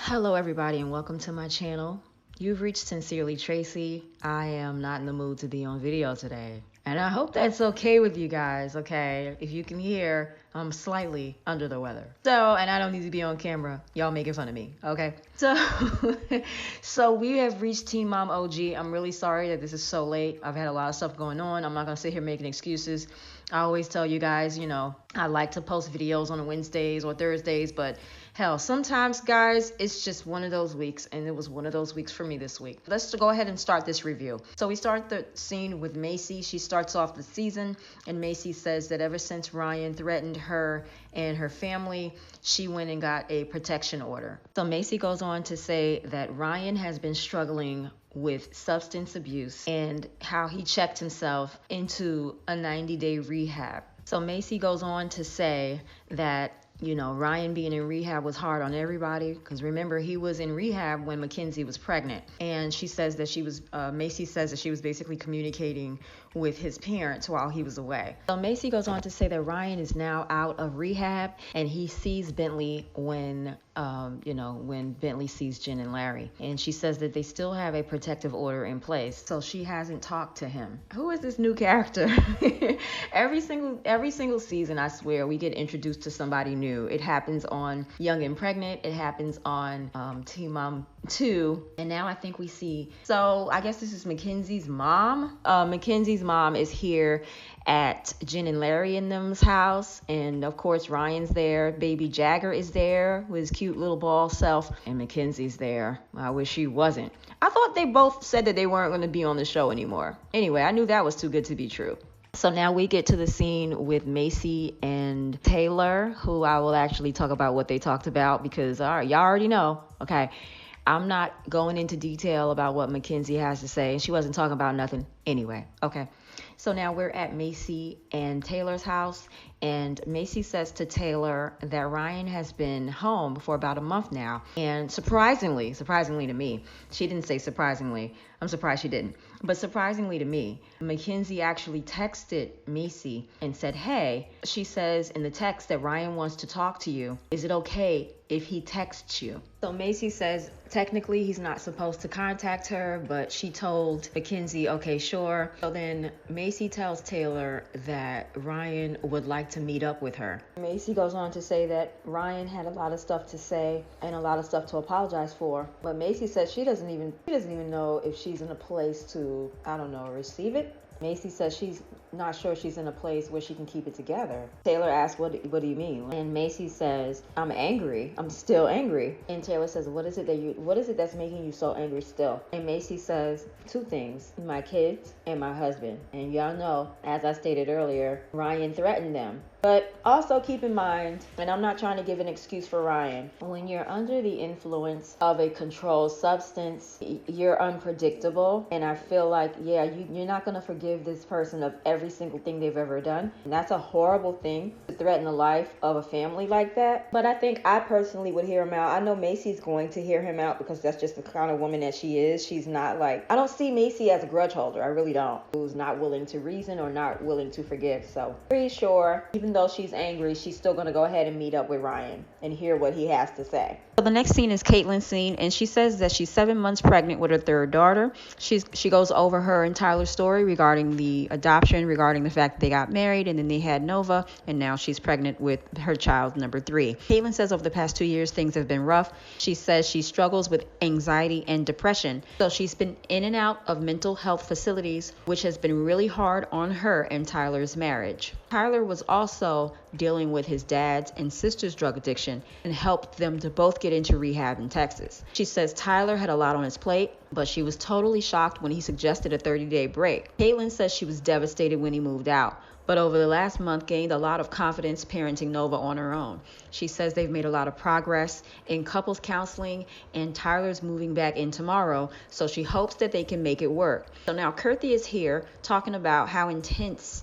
Hello everybody and welcome to my channel. You've reached Sincerely Tracie. I am not in the mood to be on video today. And I hope that's okay with you guys, okay? If you can hear, I'm slightly under the weather. And I don't need to be on camera. Y'all making fun of me, okay? So we have reached Teen Mom OG. I'm really sorry that this is so late. I've had a lot of stuff going on. I'm not gonna sit here making excuses. I always tell you guys, I like to post videos on Wednesdays or Thursdays, but hell, sometimes, guys, it's just one of those weeks, and it was one of those weeks for me this week. Let's go ahead and start this review. So we start the scene with Maci. She starts off the season, and Maci says that ever since Ryan threatened her and her family, she went and got a protection order. So Maci goes on to say that Ryan has been struggling with substance abuse and how he checked himself into a 90-day rehab. So Maci goes on to say that Ryan being in rehab was hard on everybody because remember, he was in rehab when Mackenzie was pregnant. And she says that Maci says that she was basically communicating with his parents while he was away. So Maci goes on to say that Ryan is now out of rehab and he sees Bentley when Bentley sees Jen and Larry. And she says that they still have a protective order in place. So she hasn't talked to him. Who is this new character? Every single season, I swear, we get introduced to somebody new. It happens on Young and Pregnant. It happens on Teen Mom 2. And now I think we see, so I guess this is Mackenzie's mom. Mackenzie's mom is here at Jen and Larry and them's house. And of course, Ryan's there. Baby Jagger is there with his cute little ball self. And Mackenzie's there. I wish she wasn't. I thought they both said that they weren't going to be on the show anymore. Anyway, I knew that was too good to be true. So now we get to the scene with Maci and Taylor, who I will actually talk about what they talked about because y'all already know, okay? I'm not going into detail about what Mackenzie has to say. She wasn't talking about nothing anyway, okay? So now we're at Maci and Taylor's house, and Maci says to Taylor that Ryan has been home for about a month now. And surprisingly to me, she didn't say surprisingly. I'm surprised she didn't. But surprisingly to me, Mackenzie actually texted Maci and said, hey, she says in the text that Ryan wants to talk to you. Is it okay if he texts you? So Maci says technically he's not supposed to contact her, but she told Mackenzie, okay, sure. So then Maci tells Taylor that Ryan would like to meet up with her. Maci goes on to say that Ryan had a lot of stuff to say and a lot of stuff to apologize for, but Maci says she doesn't even know if she's in a place to, receive it. Maci says she's not sure she's in a place where she can keep it together. Taylor asks, what do you mean? And Maci says, I'm angry. I'm still angry. And Taylor says, what is it that's making you so angry still? And Maci says, two things, my kids and my husband. And y'all know, as I stated earlier, Ryan threatened them. But also keep in mind, and I'm not trying to give an excuse for Ryan, when you're under the influence of a controlled substance, you're unpredictable. And I feel like, you're not going to forgive this person of every single thing they've ever done. And that's a horrible thing to threaten the life of a family like that. But I think I personally would hear him out. I know Maci's going to hear him out because that's just the kind of woman that she is. She's not like, I don't see Maci as a grudge holder. I really don't. Who's not willing to reason or not willing to forgive. So pretty sure, even though she's angry, she's still going to go ahead and meet up with Ryan and hear what he has to say. So the next scene is Catelynn's scene, and she says that she's 7 months pregnant with her third daughter. She goes over her and Tyler's story regarding the adoption, regarding the fact that they got married and then they had Nova, and now she's pregnant with her child number 3. Catelynn says over the past 2 years things have been rough. She says she struggles with anxiety and depression. So she's been in and out of mental health facilities, which has been really hard on her and Tyler's marriage. Tyler was also dealing with his dad's and sister's drug addiction and helped them to both get into rehab in Texas. She says Tyler had a lot on his plate, but she was totally shocked when he suggested a 30-day break. Catelynn says she was devastated when he moved out, but over the last month gained a lot of confidence parenting Nova on her own. She says they've made a lot of progress in couples counseling, and Tyler's moving back in tomorrow, so she hopes that they can make it work. So now Kirthy is here talking about how intense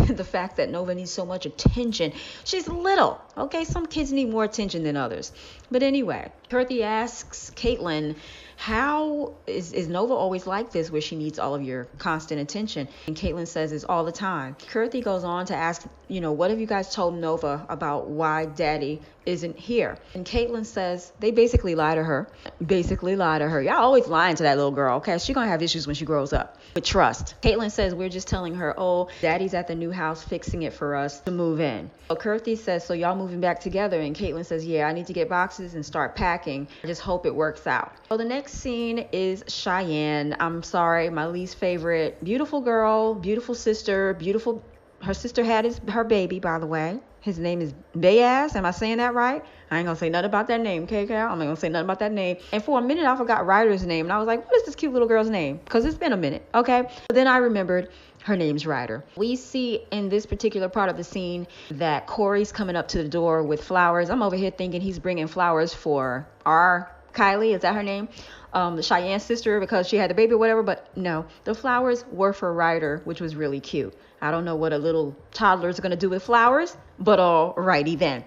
the fact that Nova needs so much attention. She's little, okay? Some kids need more attention than others. But anyway, Kirthy asks Catelynn, how is Nova always like this where she needs all of your constant attention? And Catelynn says it's all the time. Kirthy goes on to ask, what have you guys told Nova about why daddy isn't here? And Catelynn says they basically lie to her. Y'all always lying to that little girl, okay? She's gonna have issues when she grows up with trust. Catelynn says we're just telling her, oh, daddy's at the new house fixing it for us to move in. So Kirthy says, so y'all moving back together? And Catelynn says, yeah, I need to get boxes and start packing. I just hope it works out. So the next scene is Cheyenne. I'm sorry, my least favorite. Beautiful girl, beautiful sister, beautiful. Her sister had her baby, by the way. His name is Bayaz. Am I saying that right? I ain't gonna say nothing about that name, okay, Carol? I'm not gonna say nothing about that name. And for a minute, I forgot Ryder's name. And I was like, what is this cute little girl's name? Because it's been a minute, okay? But then I remembered her name's Ryder. We see in this particular part of the scene that Cory's coming up to the door with flowers. I'm over here thinking he's bringing flowers for our Kylie. Is that her name? The Cheyenne sister, because she had the baby or whatever. But no, the flowers were for Ryder, which was really cute. I don't know what a little toddler is going to do with flowers, but alrighty then.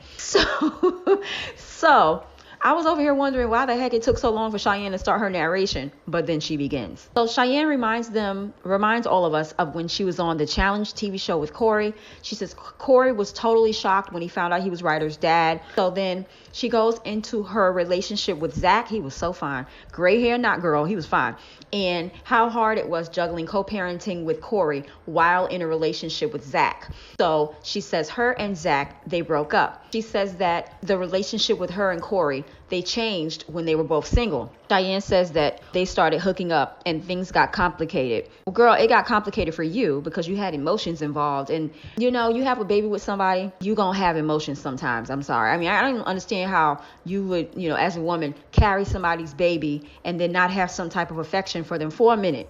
So I was over here wondering why the heck it took so long for Cheyenne to start her narration, but then she begins. So Cheyenne reminds all of us of when she was on the Challenge TV show with Cory. She says Cory was totally shocked when he found out he was Ryder's dad. So then she goes into her relationship with Zach. He was so fine. Gray hair, not girl. He was fine. And how hard it was juggling co-parenting with Cory while in a relationship with Zach. So she says her and Zach, they broke up. She says that the relationship with her and Cory, they changed when they were both single. Cheyenne says that they started hooking up and things got complicated. Well, girl, it got complicated for you because you had emotions involved. And, you have a baby with somebody, you gonna have emotions sometimes. I'm sorry. I mean, I don't understand how you would, as a woman, carry somebody's baby and then not have some type of affection for them for a minute.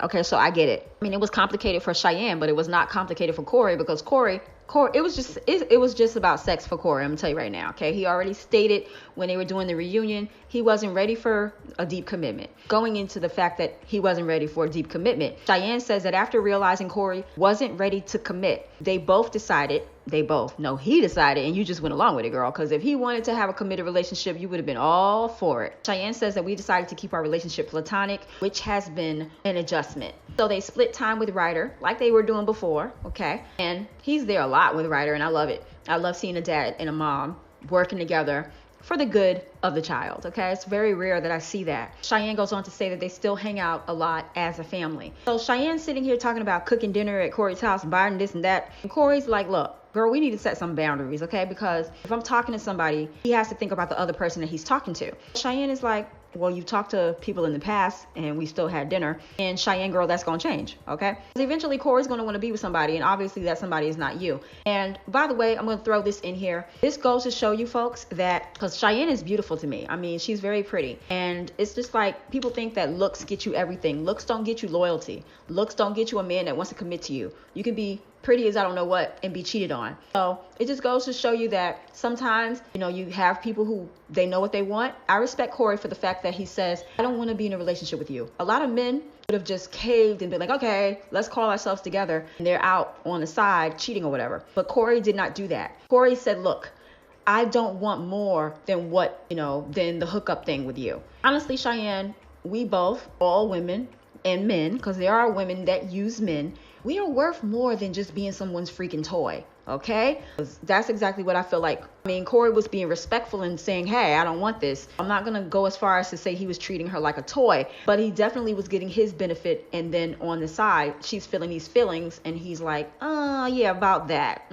Okay, so I get it. I mean, it was complicated for Cheyenne, but it was not complicated for Cory because Cory, it was just about sex for Cory. I'm gonna tell you right now, okay? He already stated when they were doing the reunion, he wasn't ready for a deep commitment. Going into the fact that he wasn't ready for a deep commitment, Cheyenne says that after realizing Cory wasn't ready to commit, he decided, and you just went along with it, girl, because if he wanted to have a committed relationship, you would have been all for it. Cheyenne says that we decided to keep our relationship platonic, which has been an adjustment. So they split time with Ryder like they were doing before, okay? And he's there a lot with Ryder, and I love it. I love seeing a dad and a mom working together for the good of the child, okay? It's very rare that I see that. Cheyenne goes on to say that they still hang out a lot as a family. So Cheyenne's sitting here talking about cooking dinner at Cory's house, buying this and that. And Cory's like, look, girl, we need to set some boundaries, okay? Because if I'm talking to somebody, he has to think about the other person that he's talking to. Cheyenne is like, well, you talked to people in the past and we still had dinner. And Cheyenne, girl, that's going to change, okay? Because eventually Cory's going to want to be with somebody, and obviously that somebody is not you. And by the way, I'm going to throw this in here. This goes to show you folks that, because Cheyenne is beautiful to me. I mean, she's very pretty. And it's just like people think that looks get you everything. Looks don't get you loyalty. Looks don't get you a man that wants to commit to you. You can be pretty as I don't know what and be cheated on. So it just goes to show you that sometimes, you have people who they know what they want. I respect Cory for the fact that he says, I don't want to be in a relationship with you. A lot of men would have just caved and been like, okay, let's call ourselves together. And they're out on the side cheating or whatever. But Cory did not do that. Cory said, look, I don't want more than than the hookup thing with you. Honestly, Cheyenne, we both, all women and men, because there are women that use men, we are worth more than just being someone's freaking toy, okay? That's exactly what I feel like. I mean, Cory was being respectful and saying, hey, I don't want this. I'm not going to go as far as to say he was treating her like a toy, but he definitely was getting his benefit. And then on the side, she's feeling these feelings, and he's like, yeah, about that.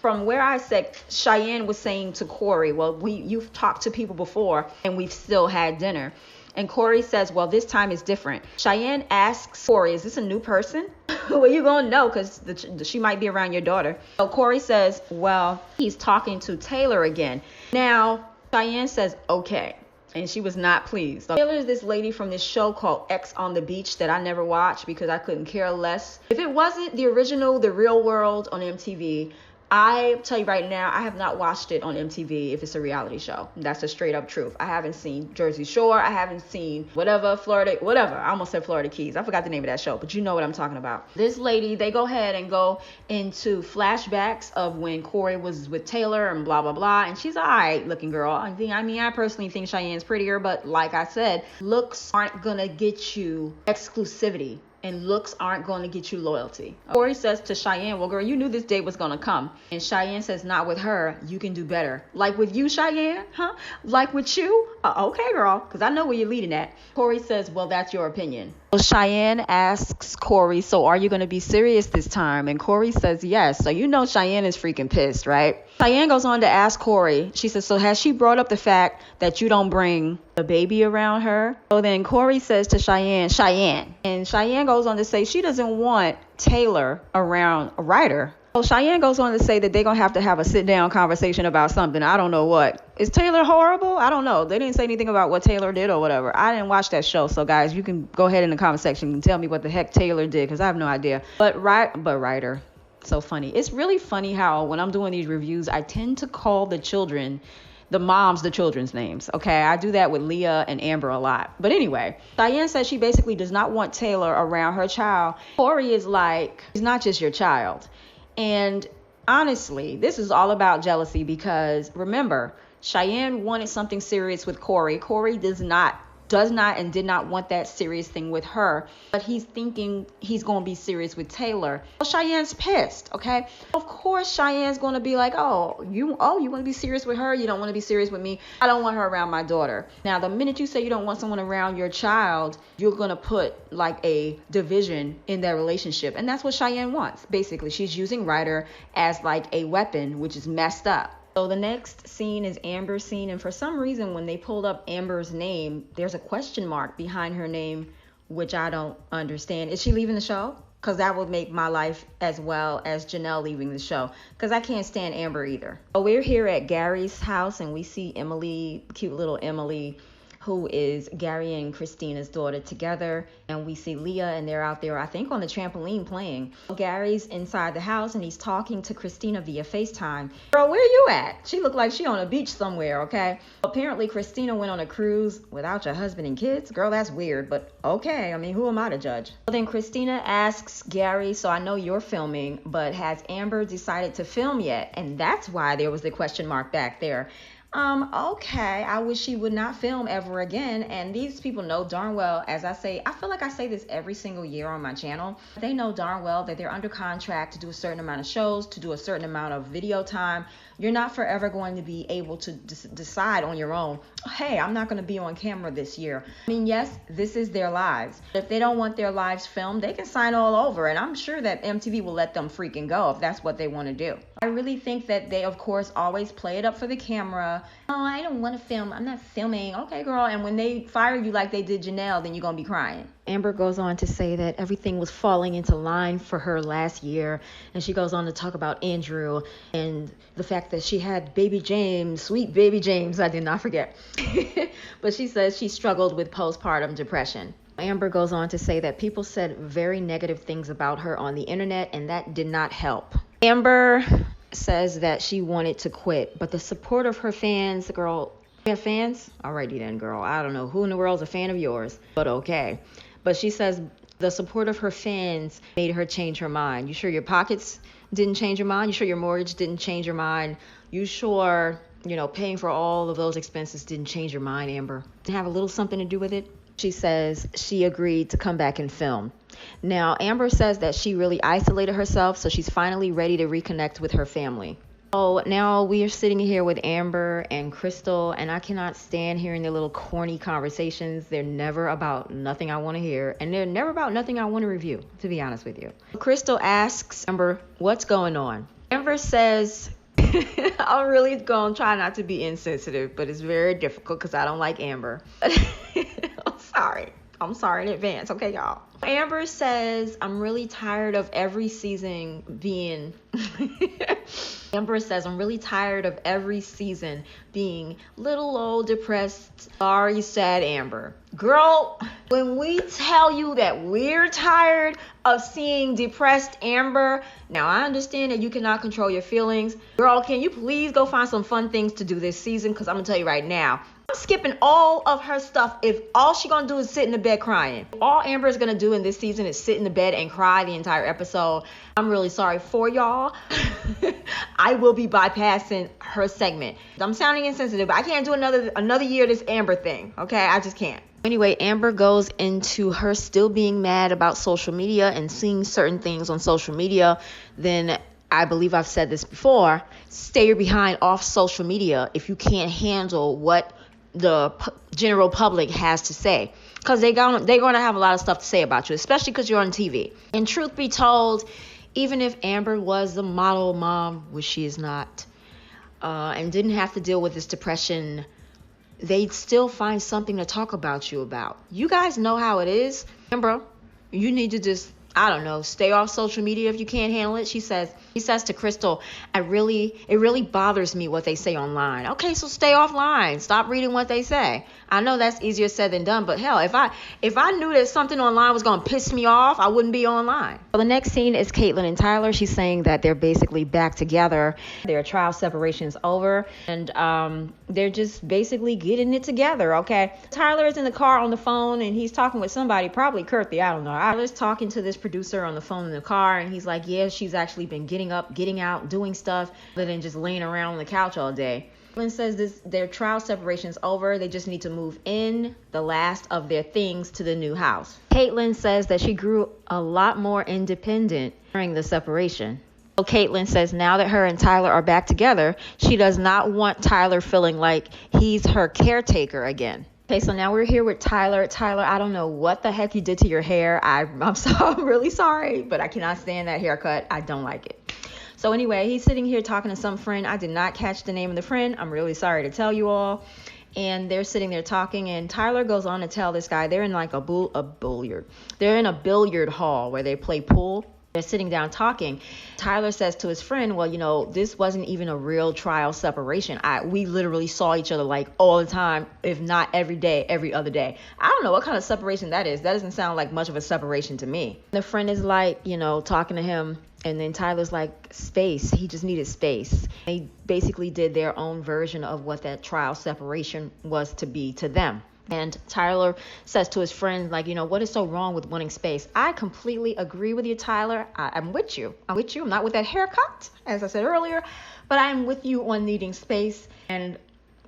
From where I said, Cheyenne was saying to Cory, well, you've talked to people before, and we've still had dinner. And Cory says, well, this time is different. Cheyenne asks Cory, is this a new person? Well, you're going to know because she might be around your daughter. So Cory says, well, he's talking to Taylor again. Now, Cheyenne says, okay. And she was not pleased. So Taylor is this lady from this show called X on the Beach that I never watched because I couldn't care less. If it wasn't the original, The Real World on MTV, I tell you right now, I have not watched it on MTV if it's a reality show. That's the straight up truth. I haven't seen Jersey Shore. I haven't seen whatever. I almost said Florida Keys. I forgot the name of that show, but you know what I'm talking about. This lady, they go ahead and go into flashbacks of when Cory was with Taylor and blah, blah, blah. And she's all right looking girl. I mean, I personally think Cheyenne's prettier, but like I said, looks aren't going to get you exclusivity. And looks aren't going to get you loyalty. Cory says to Cheyenne, well, girl, you knew this day was going to come. And Cheyenne says, not with her. You can do better. Like with you, Cheyenne? Huh? Like with you? Okay, girl, because I know where you're leading at. Cory says, well, that's your opinion. So Cheyenne asks Cory, so are you going to be serious this time? And Cory says, yes. So you know Cheyenne is freaking pissed, right? Cheyenne goes on to ask Cory, she says, so has she brought up the fact that you don't bring the baby around her? So then Cory says to Cheyenne. And Cheyenne goes on to say she doesn't want Taylor around Ryder. So Cheyenne goes on to say that they're going to have a sit-down conversation about something. I don't know what. Is Taylor horrible? I don't know. They didn't say anything about what Taylor did or whatever. I didn't watch that show. So, guys, you can go ahead in the comment section and tell me what the heck Taylor did because I have no idea. But Ryder. So funny. It's really funny how when I'm doing these reviews, I tend to call the children's names. Okay, I do that with Leah and Amber a lot. But anyway, Cheyenne says she basically does not want Taylor around her child. Cory is like, he's not just your child. And honestly, this is all about jealousy because remember, Cheyenne wanted something serious with Cory. Cory does not and did not want that serious thing with her, but he's thinking he's going to be serious with Taylor. So Cheyenne's pissed, okay? Of course Cheyenne's going to be like, you want to be serious with her? You don't want to be serious with me? I don't want her around my daughter. Now, the minute you say you don't want someone around your child, you're going to put like a division in their relationship. And that's what Cheyenne wants. Basically, she's using Ryder as like a weapon, which is messed up. So the next scene is Amber's scene, and for some reason when they pulled up Amber's name, there's a question mark behind her name, which I don't understand. Is she leaving the show? Because that would make my life as well as Janelle leaving the show, because I can't stand Amber either. So we're here at Gary's house, and we see Emily, cute little Emily, who is Gary and Christina's daughter together. And we see Leah and they're out there, I think, on the trampoline playing. Gary's inside the house and he's talking to Christina via FaceTime. Girl, where you at? She looked like she on a beach somewhere, okay? Apparently, Christina went on a cruise without your husband and kids. Girl, that's weird, but okay. I mean, who am I to judge? So then Christina asks Gary, so I know you're filming, but has Amber decided to film yet? And that's why there was the question mark back there. Okay, I wish she would not film ever again. And these people know darn well, as I say, I feel like I say this every single year on my channel. They know darn well that they're under contract to do a certain amount of shows, to do a certain amount of video time. You're not forever going to be able to decide on your own, hey, I'm not going to be on camera this year. I mean, yes, this is their lives. If they don't want their lives filmed, they can sign all over. And I'm sure that MTV will let them freaking go if that's what they want to do. I really think that they, of course, always play it up for the camera. Oh, I don't want to film. I'm not filming. Okay, girl. And when they fire you like they did Janelle, then you're going to be crying. Amber goes on to say that everything was falling into line for her last year. And she goes on to talk about Andrew and the fact that she had baby James, sweet baby James. I did not forget. But she says she struggled with postpartum depression. Amber goes on to say that people said very negative things about her on the internet, and that did not help. Amber says that she wanted to quit, but the support of her fans, girl, you have fans? Alrighty then, girl. I don't know who in the world is a fan of yours, but okay. But she says the support of her fans made her change her mind. You sure your pockets didn't change your mind? You sure your mortgage didn't change your mind? You sure, paying for all of those expenses didn't change your mind, Amber? Did it have a little something to do with it? She says she agreed to come back and film. Now, Amber says that she really isolated herself, so she's finally ready to reconnect with her family. So now we are sitting here with Amber and Crystal, and I cannot stand hearing their little corny conversations. They're never about nothing I want to hear, and they're never about nothing I want to review, to be honest with you. Crystal asks Amber, what's going on? Amber says, I'm really going to try not to be insensitive, but it's very difficult because I don't like Amber. I'm sorry in advance. Okay, y'all. Amber says, I'm really tired of every season being Amber says, I'm really tired of every season being little old depressed, sorry, sad Amber. Girl, when we tell you that we're tired of seeing depressed Amber, now I understand that you cannot control your feelings. Girl, can you please go find some fun things to do this season? Because I'm going to tell you right now, I'm skipping all of her stuff if all she gonna do is sit in the bed crying. All Amber is gonna do in this season is sit in the bed and cry the entire episode. I'm really sorry for y'all. I will be bypassing her segment. I'm sounding insensitive, but I can't do another year of this Amber thing, okay? I just can't. Anyway, Amber goes into her still being mad about social media and seeing certain things on social media. Then I believe I've said this before, stay your behind off social media if you can't handle what the general public has to say, because they're going to have a lot of stuff to say about you, especially because you're on TV. And truth be told, even if Amber was the model mom, which she is not, and didn't have to deal with this depression, they'd still find something to talk about you about. You guys know how it is. Amber, you need to just, I don't know, stay off social media if you can't handle it. He says to Crystal, it really bothers me what they say online. Okay, so stay offline. Stop reading what they say. I know that's easier said than done, but hell, if I knew that something online was going to piss me off, I wouldn't be online. Well, the next scene is Catelynn and Tyler. She's saying that they're basically back together. Their trial separation's over, and they're just basically getting it together, okay? Tyler is in the car on the phone, and he's talking with somebody, probably Kirthy, I don't know. Tyler's talking to this producer on the phone in the car, and he's like, yeah, she's actually been getting up, getting out, doing stuff, other than just laying around on the couch all day. Catelynn says their trial separation's over. They just need to move in the last of their things to the new house. Catelynn says that she grew a lot more independent during the separation. So Catelynn says now that her and Tyler are back together, she does not want Tyler feeling like he's her caretaker again. Okay, so now we're here with Tyler. Tyler, I don't know what the heck you did to your hair. I'm really sorry, but I cannot stand that haircut. I don't like it. So anyway, he's sitting here talking to some friend. I did not catch the name of the friend. I'm really sorry to tell you all. And they're sitting there talking, and Tyler goes on to tell this guy they're in like a billiard. They're in a billiard hall where they play pool. They're sitting down talking. Tyler says to his friend, well, you know, this wasn't even a real trial separation. We literally saw each other like all the time, if not every day, every other day. I don't know what kind of separation that is. That doesn't sound like much of a separation to me. The friend is like, you know, talking to him. And then Tyler's like, space. He just needed space. They basically did their own version of what that trial separation was to be to them. And Tyler says to his friend, like, you know, what is so wrong with wanting space? I completely agree with you, Tyler. I'm with you. I'm not with that haircut, as I said earlier, but I'm with you on needing space. And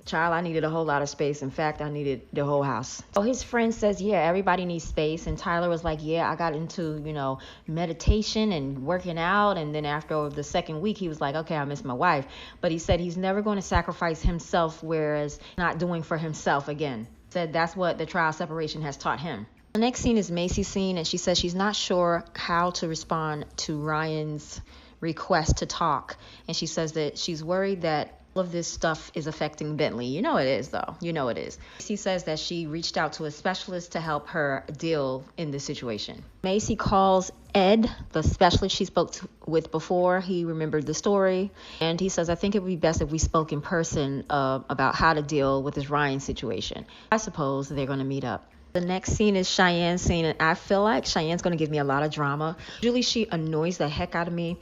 child, I needed a whole lot of space. In fact, I needed the whole house. So his friend says, yeah, everybody needs space. And Tyler was like, yeah, I got into, you know, meditation and working out. And then after the second week, he was like, okay, I miss my wife. But he said he's never going to sacrifice himself, whereas not doing for himself again. Said that's what the trial separation has taught him. The next scene is Maci's scene, and she says she's not sure how to respond to Ryan's request to talk. And she says that she's worried that all of this stuff is affecting Bentley. You know it is, though. You know it is. Maci says that she reached out to a specialist to help her deal in this situation. Maci calls Ed, the specialist she spoke with before. He remembered the story. And he says, I think it would be best if we spoke in person about how to deal with this Ryan situation. I suppose they're going to meet up. The next scene is Cheyenne's scene, and I feel like Cheyenne's going to give me a lot of drama. Usually she annoys the heck out of me,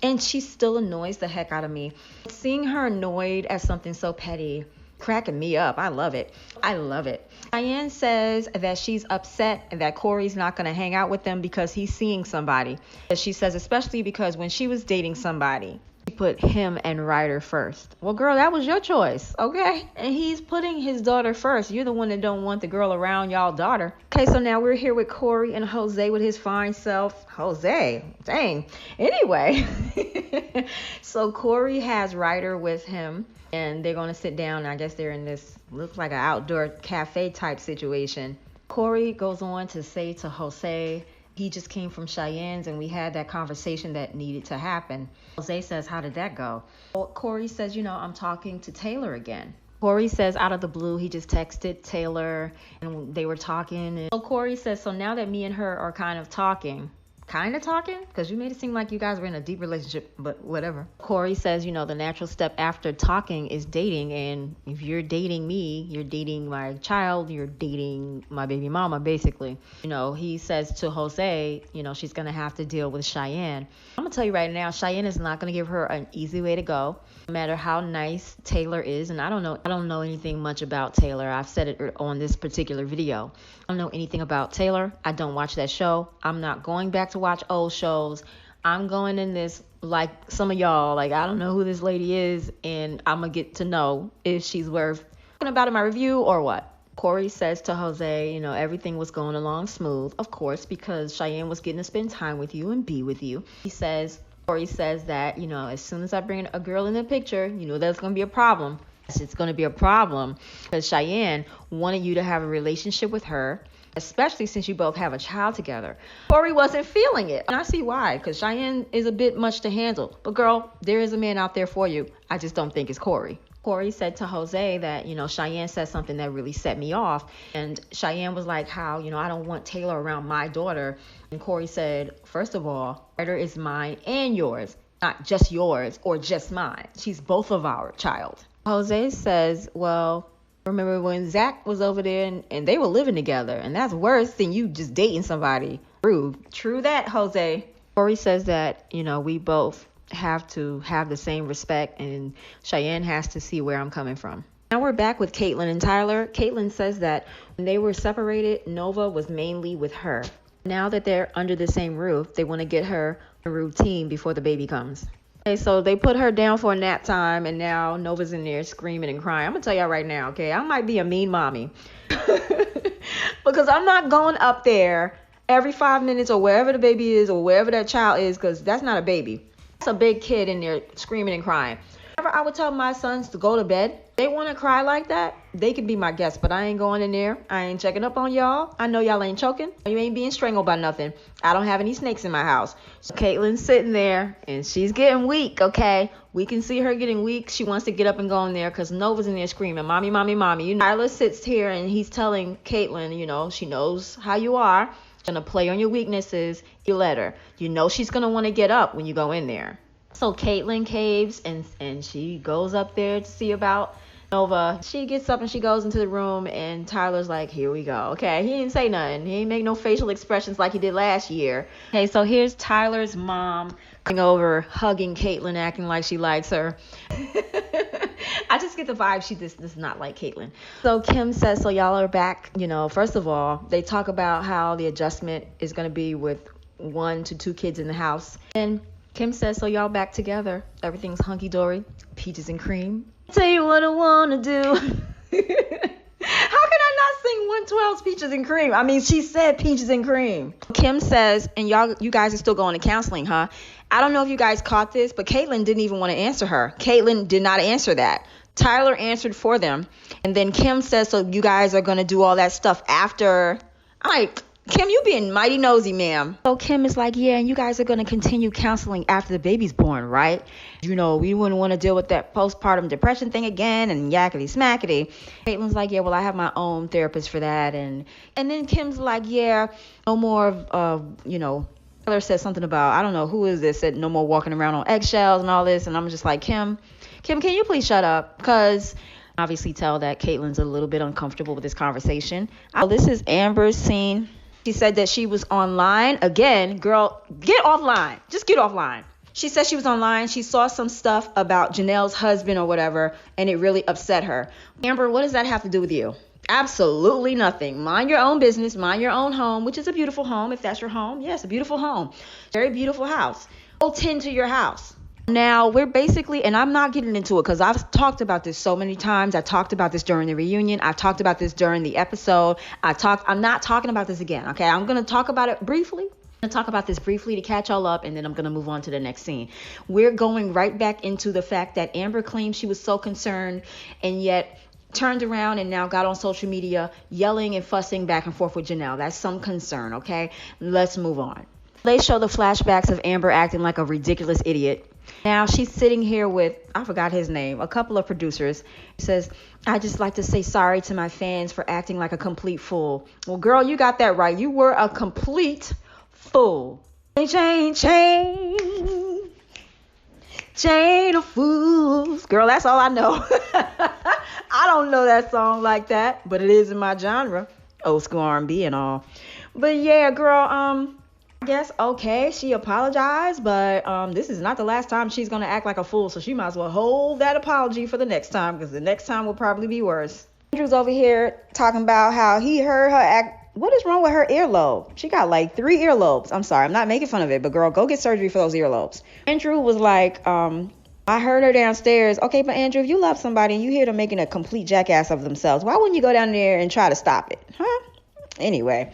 and she still annoys the heck out of me. Seeing her annoyed at something so petty, cracking me up. I love it. I love it. Cheyenne says that she's upset and that Cory's not going to hang out with them because he's seeing somebody. She says especially because when she was dating somebody, she put him and Ryder first. Well, girl, that was your choice, okay? And he's putting his daughter first. You're the one that don't want the girl around y'all daughter. Okay, so now we're here with Cory and Jose with his fine self. Jose, dang. Anyway, so Cory has Ryder with him, and they're going to sit down. I guess they're in this, looks like an outdoor cafe type situation. Cory goes on to say to Jose, he just came from Cheyenne's and we had that conversation that needed to happen. Jose says, how did that go? Well, Cory says, you know, I'm talking to Taylor again. Cory says out of the blue, he just texted Taylor and they were talking. And so Cory says, so now that me and her are kind of talking, kind of talking, because you made it seem like you guys were in a deep relationship, but whatever. Cory says, you know, the natural step after talking is dating, and if you're dating me, you're dating my child, you're dating my baby mama, basically. You know, he says to Jose, you know, she's gonna have to deal with Cheyenne. I'm gonna tell you right now, Cheyenne is not gonna give her an easy way to go, no matter how nice Taylor is. And I don't know anything much about Taylor. I've said it on this particular video. I don't know anything about Taylor. I don't watch that show. I'm not going back to watch old shows. I'm going in this like some of y'all, like I don't know who this lady is, and I'm gonna get to know if she's worth talking about in my review or what. Cory says to Jose, you know, everything was going along smooth, of course, because Cheyenne was getting to spend time with you and be with you. Cory says that, you know, as soon as I bring a girl in the picture, you know, there's gonna be a problem. It's going to be a problem because Cheyenne wanted you to have a relationship with her, especially since you both have a child together. Cory wasn't feeling it. And I see why, because Cheyenne is a bit much to handle. But girl, there is a man out there for you. I just don't think it's Cory. Cory said to Jose that, you know, Cheyenne said something that really set me off. And Cheyenne was like, how, you know, I don't want Taylor around my daughter. And Cory said, first of all, daughter is mine and yours, not just yours or just mine. She's both of our child. Jose says, well, remember when Zach was over there and they were living together, and that's worse than you just dating somebody. True that, Jose. Cory says that, you know, we both have to have the same respect, and Cheyenne has to see where I'm coming from. Now we're back with Catelynn and Tyler. Catelynn says that when they were separated, Nova was mainly with her. Now that they're under the same roof, they want to get her a routine before the baby comes. Okay, so they put her down for a nap time, and now Nova's in there screaming and crying. I'm going to tell y'all right now, okay? I might be a mean mommy. Because I'm not going up there every 5 minutes or wherever the baby is or wherever that child is, because that's not a baby. That's a big kid in there screaming and crying. Whenever I would tell my sons to go to bed, they want to cry like that, they can be my guests, but I ain't going in there. I ain't checking up on y'all. I know y'all ain't choking. You ain't being strangled by nothing. I don't have any snakes in my house. So Catelyn's sitting there, and she's getting weak, okay? We can see her getting weak. She wants to get up and go in there because Nova's in there screaming, mommy, mommy, mommy. You know, Tyler sits here, and he's telling Catelynn, you know, she knows how you are. She's going to play on your weaknesses. You let her. You know she's going to want to get up when you go in there. So Catelynn caves, and she goes up there to see about Nova. She gets up and she goes into the room, and Tyler's like, here we go. Okay, he didn't say nothing. He didn't make no facial expressions like he did last year. Okay, so here's Tyler's mom coming over, hugging Catelynn, acting like she likes her. I just get the vibe she does not like Catelynn. So Kim says, so y'all are back. You know, first of all, they talk about how the adjustment is going to be with 1 to 2 kids in the house. And Kim says, so y'all back together. Everything's hunky-dory. Peaches and cream. Tell you what I want to do. How can I not sing 112's Peaches and Cream? I mean, she said Peaches and Cream. Kim says, and you guys are still going to counseling, huh? I don't know if you guys caught this, but Catelynn didn't even want to answer her. Catelynn did not answer that. Tyler answered for them. And then Kim says, so you guys are going to do all that stuff after. I'm like, Kim, you being mighty nosy, ma'am. So Kim is like, yeah, and you guys are going to continue counseling after the baby's born, right? You know, we wouldn't want to deal with that postpartum depression thing again and yakety smackety. Catelyn's like, yeah, well, I have my own therapist for that. And then Kim's like, yeah, no more, you know, Tyler said something about, I don't know who is this, said no more walking around on eggshells and all this. And I'm just like, Kim, can you please shut up? Because obviously tell that Catelyn's a little bit uncomfortable with this conversation. This is Amber's scene. She said that she was online. Again, girl, get offline. Just get offline. She said she was online. She saw some stuff about Janelle's husband or whatever, and it really upset her. Amber, what does that have to do with you? Absolutely nothing. Mind your own business. Mind your own home, which is a beautiful home. If that's your home, yes, a beautiful home. Very beautiful house. Go tend to your house. Now, we're basically, and I'm not getting into it because I've talked about this so many times. I talked about this during the reunion. I talked about this during the episode. I'm not talking about this again, okay? I'm going to talk about it briefly. I'm going to talk about this briefly to catch all up, and then I'm going to move on to the next scene. We're going right back into the fact that Amber claimed she was so concerned and yet turned around and now got on social media yelling and fussing back and forth with Janelle. That's some concern, okay? Let's move on. They show the flashbacks of Amber acting like a ridiculous idiot. Now she's sitting here with, I forgot his name, a couple of producers. He says, I just like to say sorry to my fans for acting like a complete fool. Well, girl, you got that right. You were a complete fool. Chain, chain, chain of fools. Girl, that's all I know. I don't know that song like that, but it is in my genre. Old school R&B and all. But yeah, girl, I guess, okay, she apologized, but this is not the last time she's going to act like a fool, so she might as well hold that apology for the next time, because the next time will probably be worse. Andrew's over here talking about how he heard her act. What is wrong with her earlobe? She got like 3 earlobes. I'm sorry, I'm not making fun of it, but girl, go get surgery for those earlobes. Andrew was like, I heard her downstairs. Okay, but Andrew, if you love somebody and you hear them making a complete jackass of themselves, why wouldn't you go down there and try to stop it? Huh? Anyway,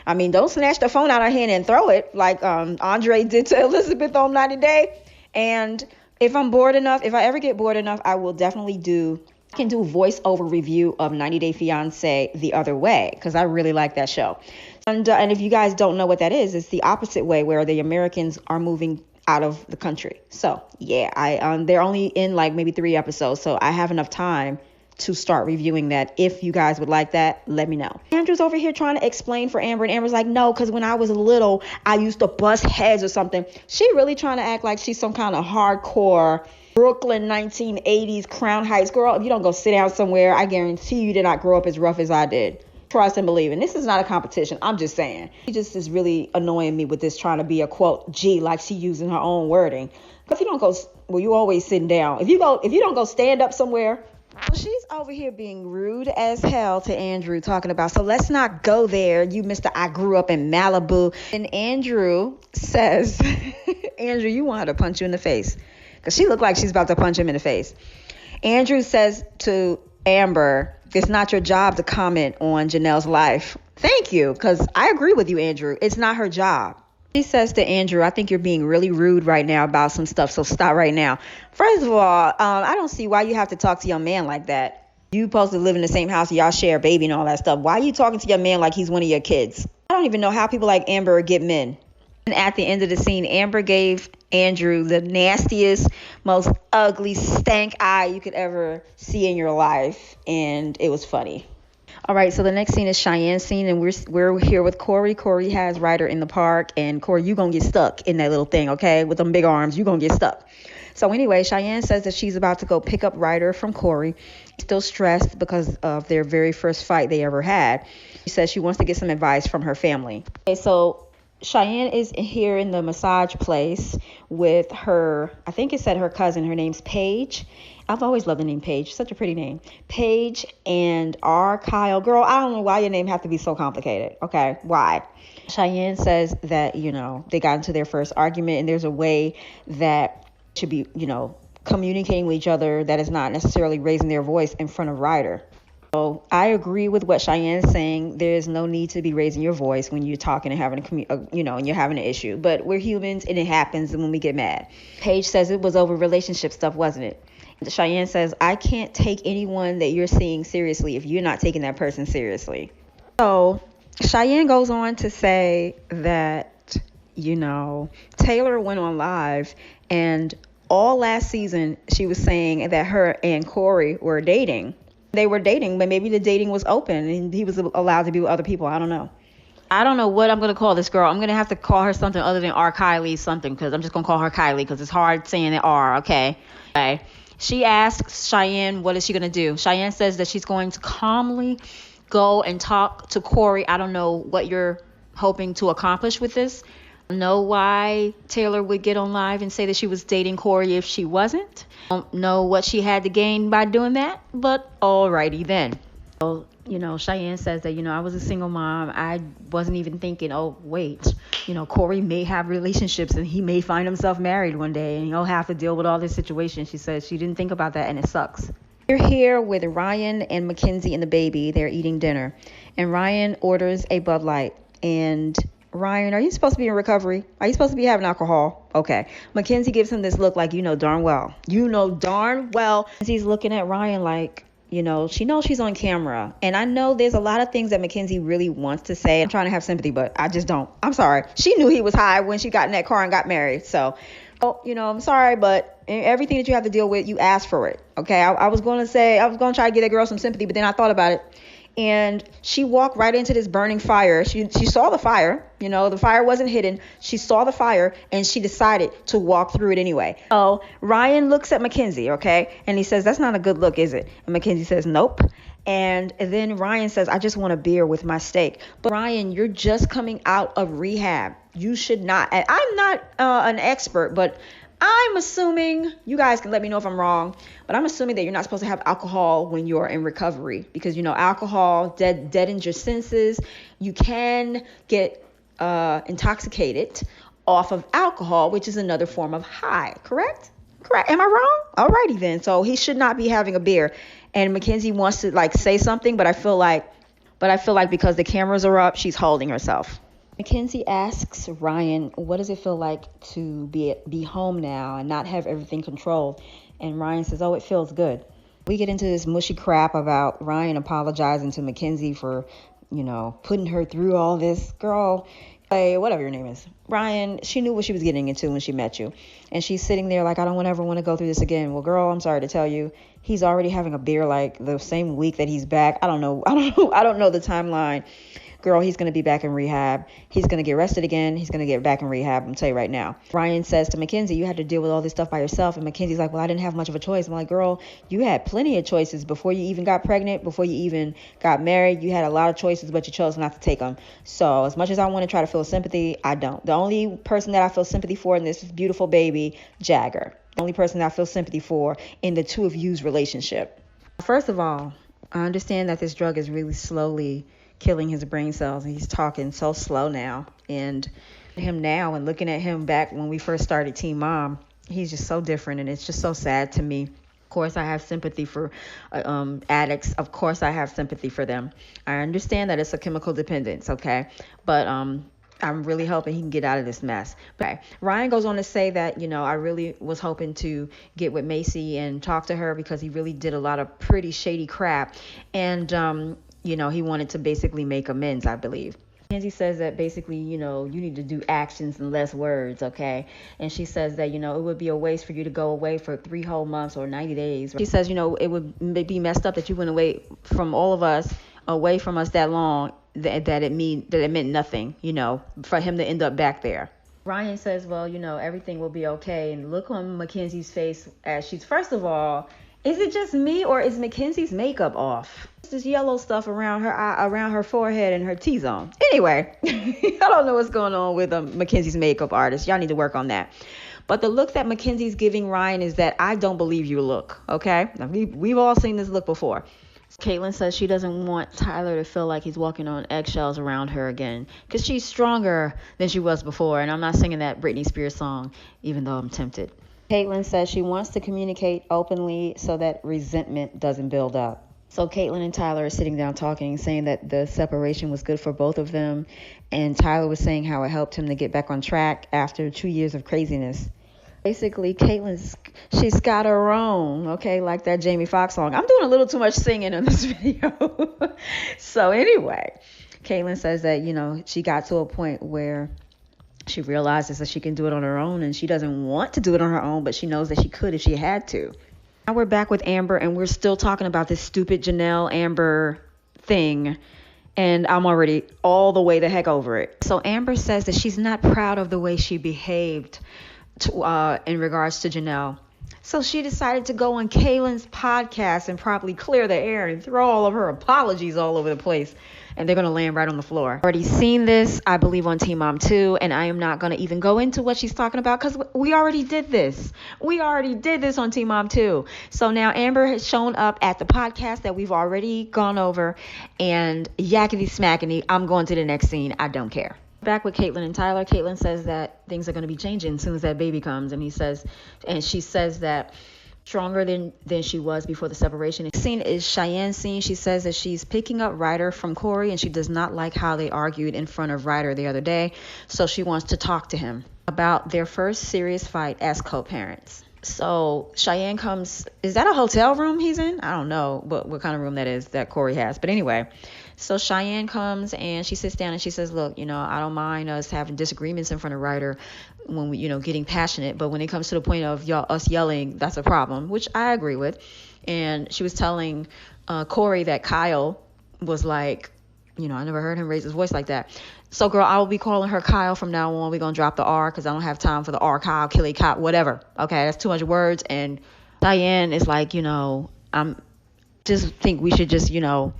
I mean, don't snatch the phone out of her hand and throw it like Andre did to Elizabeth on 90 Day. And if I'm bored enough, if I ever get bored enough, I will definitely do voiceover review of 90 Day Fiancé the other way, because I really like that show. And if you guys don't know what that is, it's the opposite way where the Americans are moving out of the country. So yeah, they're only in like maybe 3 episodes, so I have enough time to start reviewing that. If you guys would like that, let me know. Andrew's over here trying to explain for Amber, and Amber's like, no, because when I was little, I used to bust heads or something. She really trying to act like she's some kind of hardcore Brooklyn 1980s Crown Heights girl. If you don't go sit down somewhere, I guarantee you did not grow up as rough as I did. Trust and believe. And this is not a competition. I'm just saying. She just is really annoying me with this trying to be a quote G, like she using her own wording. But if you don't go, well, you always sitting down. If you don't go stand up somewhere. Well, she's over here being rude as hell to Andrew, talking about, so let's not go there, you Mr. I grew up in Malibu. And Andrew says, Andrew, you want her to punch you in the face. Because she looked like she's about to punch him in the face. Andrew says to Amber, it's not your job to comment on Janelle's life. Thank you, because I agree with you, Andrew. It's not her job. She says to Andrew, I think you're being really rude right now about some stuff, so stop right now. First of all, I don't see why you have to talk to your man like that. You supposed to live in the same house, y'all share a baby and all that stuff. Why are you talking to your man like he's one of your kids? I don't even know how people like Amber get men. And at the end of the scene, Amber gave Andrew the nastiest, most ugly stank eye you could ever see in your life, and it was funny. All right, so the next scene is Cheyenne's scene, and we're here with Cory. Cory has Ryder in the park, and Cory, you gonna get stuck in that little thing, okay? With them big arms, you gonna get stuck. So anyway, Cheyenne says that she's about to go pick up Ryder from Cory. Still stressed because of their very first fight they ever had. She says she wants to get some advice from her family. Okay, so Cheyenne is here in the massage place with her, I think it said her cousin, her name's Paige. I've always loved the name Paige. Such a pretty name. Paige and R. Kyle. Girl, I don't know why your name have to be so complicated. Okay, why? Cheyenne says that, they got into their first argument, and there's a way that should be, communicating with each other that is not necessarily raising their voice in front of Ryder. So I agree with what Cheyenne's saying. There's no need to be raising your voice when you're talking and having and you're having an issue. But we're humans, and it happens when we get mad. Paige says it was over relationship stuff, wasn't it? Cheyenne says, I can't take anyone that you're seeing seriously if you're not taking that person seriously. So Cheyenne goes on to say that, Taylor went on live, and all last season she was saying that her and Cory were dating. They were dating, but maybe the dating was open and he was allowed to be with other people. I don't know. I don't know what I'm going to call this girl. I'm going to have to call her something other than R. Kylie something, because I'm just going to call her Kylie because it's hard saying the R, okay? She asks Cheyenne, what is she going to do? Cheyenne says that she's going to calmly go and talk to Cory. I don't know what you're hoping to accomplish with this. I don't know why Taylor would get on live and say that she was dating Cory if she wasn't. I don't know what she had to gain by doing that, but alrighty then. So, Cheyenne says that, I was a single mom. I wasn't even thinking, oh, wait, Cory may have relationships and he may find himself married one day and he'll have to deal with all this situation. She says she didn't think about that, and it sucks. We're here with Ryan and Mackenzie and the baby. They're eating dinner, and Ryan orders a Bud Light. And Ryan, are you supposed to be in recovery? Are you supposed to be having alcohol? Okay. Mackenzie gives him this look like, darn well. He's looking at Ryan like, she knows she's on camera. And I know there's a lot of things that Mackenzie really wants to say. I'm trying to have sympathy, but I just don't. I'm sorry. She knew he was high when she got in that car and got married. So, I'm sorry, but everything that you have to deal with, you asked for it. Okay. I was going to try to give that girl some sympathy, but then I thought about it. and she walked right into this burning fire. She saw the fire, the fire wasn't hidden. She saw the fire and she decided to walk through it anyway. So Ryan looks at Mackenzie, okay, and he says, "That's not a good look, is it?" And Mackenzie says, "Nope." And then Ryan says, "I just want a beer with my steak." But Ryan, you're just coming out of rehab. You should not. And I'm not an expert, but I'm assuming, you guys can let me know if I'm wrong, but I'm assuming that you're not supposed to have alcohol when you're in recovery because, alcohol deadens your senses. You can get intoxicated off of alcohol, which is another form of high. Correct? Am I wrong? Alrighty then. So he should not be having a beer. And Mackenzie wants to say something, but I feel like because the cameras are up, she's holding herself. Mackenzie asks Ryan, what does it feel like to be home now and not have everything controlled? And Ryan says, "Oh, it feels good." We get into this mushy crap about Ryan apologizing to Mackenzie for, putting her through all this. Girl, whatever your name is. Ryan, she knew what she was getting into when she met you. And she's sitting there like, "I don't ever want to go through this again." Well, girl, I'm sorry to tell you, he's already having a beer like the same week that he's back. I don't know the timeline. Girl, he's going to be back in rehab. He's going to get arrested again. He's going to get back in rehab. I'm tell you right now. Ryan says to Mackenzie, "You had to deal with all this stuff by yourself." And Mackenzie's like, "Well, I didn't have much of a choice." I'm like, "Girl, you had plenty of choices before you even got pregnant, before you even got married. You had a lot of choices, but you chose not to take them. So as much as I want to try to feel sympathy, I don't. The only person that I feel sympathy for in this beautiful baby, Jagger. The only person that I feel sympathy for in the two of you's relationship." First of all, I understand that this drug is really slowly killing his brain cells, and he's talking so slow now. And him now, and looking at him back when we first started Teen Mom, he's just so different, and it's just so sad to me. Of course, I have sympathy for addicts. Of course, I have sympathy for them. I understand that it's a chemical dependence, okay? But I'm really hoping he can get out of this mess. Okay. Ryan goes on to say that, I really was hoping to get with Maci and talk to her because he really did a lot of pretty shady crap. And, he wanted to basically make amends, I believe. Mackenzie says that basically, you need to do actions and less words, okay? And she says that, it would be a waste for you to go away for 3 whole months or 90 days. She says, it would be messed up that you went away from all of us, away from us that long, that it meant nothing, for him to end up back there. Ryan says, well, everything will be okay. And look on Mackenzie's face as she's, first of all, is it just me or is Mackenzie's makeup off? It's this yellow stuff around her eye, around her forehead and her T-zone. Anyway, I don't know what's going on with Mackenzie's makeup artist. Y'all need to work on that. But the look that Mackenzie's giving Ryan is that I don't believe you look, okay? Now, we've all seen this look before. Catelynn says she doesn't want Tyler to feel like he's walking on eggshells around her again because she's stronger than she was before. And I'm not singing that Britney Spears song, even though I'm tempted. Catelynn says she wants to communicate openly so that resentment doesn't build up. So Catelynn and Tyler are sitting down talking, saying that the separation was good for both of them. And Tyler was saying how it helped him to get back on track after 2 years of craziness. Basically, she's got her own, okay, like that Jamie Foxx song. I'm doing a little too much singing in this video. So anyway, Catelynn says that, she got to a point where she realizes that she can do it on her own, and she doesn't want to do it on her own, but she knows that she could if she had to. Now we're back with Amber, and we're still talking about this stupid Janelle Amber thing, and I'm already all the way the heck over it. So Amber says that she's not proud of the way she behaved in regards to Janelle. So she decided to go on Catelynn's podcast and probably clear the air and throw all of her apologies all over the place. And they're going to land right on the floor. Already seen this, I believe, on Teen Mom 2. And I am not going to even go into what she's talking about because we already did this. We already did this on Teen Mom 2. So now Amber has shown up at the podcast that we've already gone over. And yakety smackety, I'm going to the next scene. I don't care. Back with Catelynn and Tyler. Catelynn says that things are going to be changing as soon as that baby comes. And she says that stronger than she was before the separation. The scene is Cheyenne's scene. She says that she's picking up Ryder from Cory, and she does not like how they argued in front of Ryder the other day. So she wants to talk to him about their first serious fight as co-parents. So Cheyenne comes. Is that a hotel room he's in? I don't know what kind of room that is that Cory has. But anyway, so Cheyenne comes and she sits down and she says, look, I don't mind us having disagreements in front of Ryder when we, getting passionate. But when it comes to the point of us yelling, that's a problem, which I agree with. And she was telling Cory that Kyle was like, you know, I never heard him raise his voice like that. So, girl, I will be calling her Kyle from now on. We're going to drop the R because I don't have time for the R, Kyle, Killy, Kyle, whatever. Okay, that's too much words. And Cheyenne is like, you know, I'm just think we should just, you know,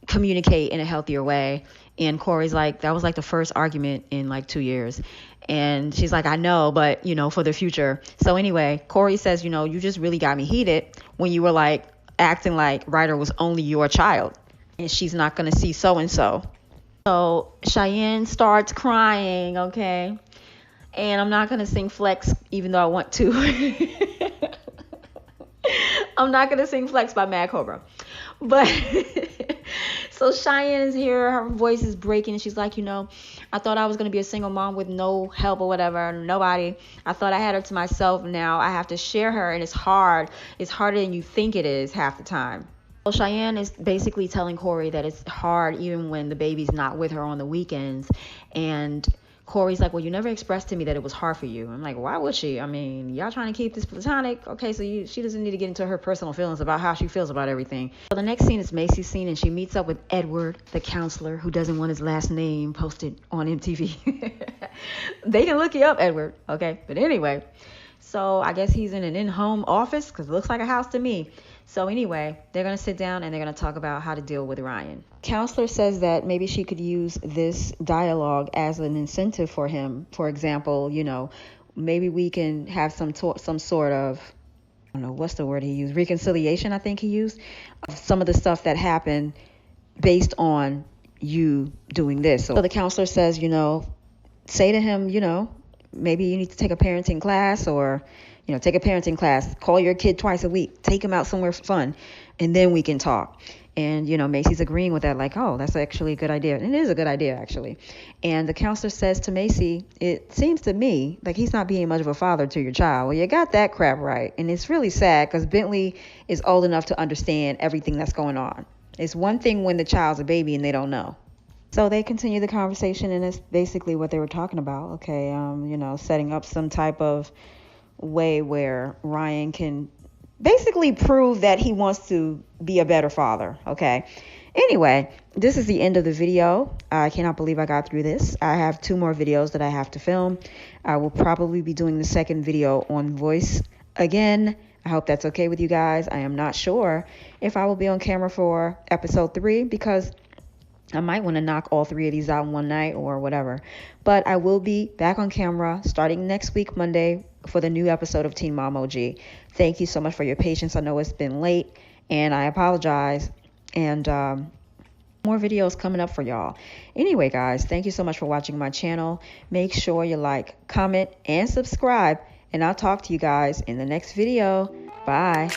communicate in a healthier way. And Cory's like, that was like the first argument in like 2 years. And she's like, I know, but, you know, for the future. So anyway, Cory says, you know, you just really got me heated when you were like acting like Ryder was only your child and she's not going to see so-and-so. So Cheyenne starts crying, okay? And I'm not going to sing Flex, even though I want to. I'm not going to sing Flex by Mad Cobra. But so Cheyenne is here. Her voice is breaking. And she's like, you know, I thought I was going to be a single mom with no help or whatever. Nobody. I thought I had her to myself. Now I have to share her. And it's hard. It's harder than you think it is half the time. Well, Cheyenne is basically telling Cory that it's hard even when the baby's not with her on the weekends. And Cory's like, well, you never expressed to me that it was hard for you. I'm like, why would she? I mean, y'all trying to keep this platonic? Okay, so she doesn't need to get into her personal feelings about how she feels about everything. So the next scene is Maci's scene, and she meets up with Edward, the counselor, who doesn't want his last name posted on MTV. They can look you up, Edward, okay? But anyway, so I guess he's in an in-home office because it looks like a house to me. So anyway, they're going to sit down and they're going to talk about how to deal with Ryan. Counselor says that maybe she could use this dialogue as an incentive for him. For example, you know, maybe we can have some sort of, I don't know, what's the word he used? Reconciliation, I think he used, of some of the stuff that happened based on you doing this. So the counselor says, you know, say to him, you know, maybe you need to take a parenting class or, you know, take a parenting class, call your kid twice a week, take him out somewhere fun, and then we can talk. And, you know, Maci's agreeing with that, like, oh, that's actually a good idea. And it is a good idea, actually. And the counselor says to Maci, it seems to me like he's not being much of a father to your child. Well, you got that crap right. And it's really sad because Bentley is old enough to understand everything that's going on. It's one thing when the child's a baby and they don't know. So they continue the conversation, and it's basically what they were talking about. Okay, you know, setting up some type of way where Ryan can basically prove that he wants to be a better father. Okay. Anyway, this is the end of the video. I cannot believe I got through this. I have 2 more videos that I have to film. I will probably be doing the second video on voice again. I hope that's okay with you guys. I am not sure if I will be on camera for episode 3 because I might want to knock all 3 of these out in one night or whatever. But I will be back on camera starting next week, Monday, for the new episode of Teen Mom OG. Thank you so much for your patience. I know it's been late, and I apologize. And more videos coming up for y'all. Anyway, guys, thank you so much for watching my channel. Make sure you like, comment, and subscribe. And I'll talk to you guys in the next video. Bye.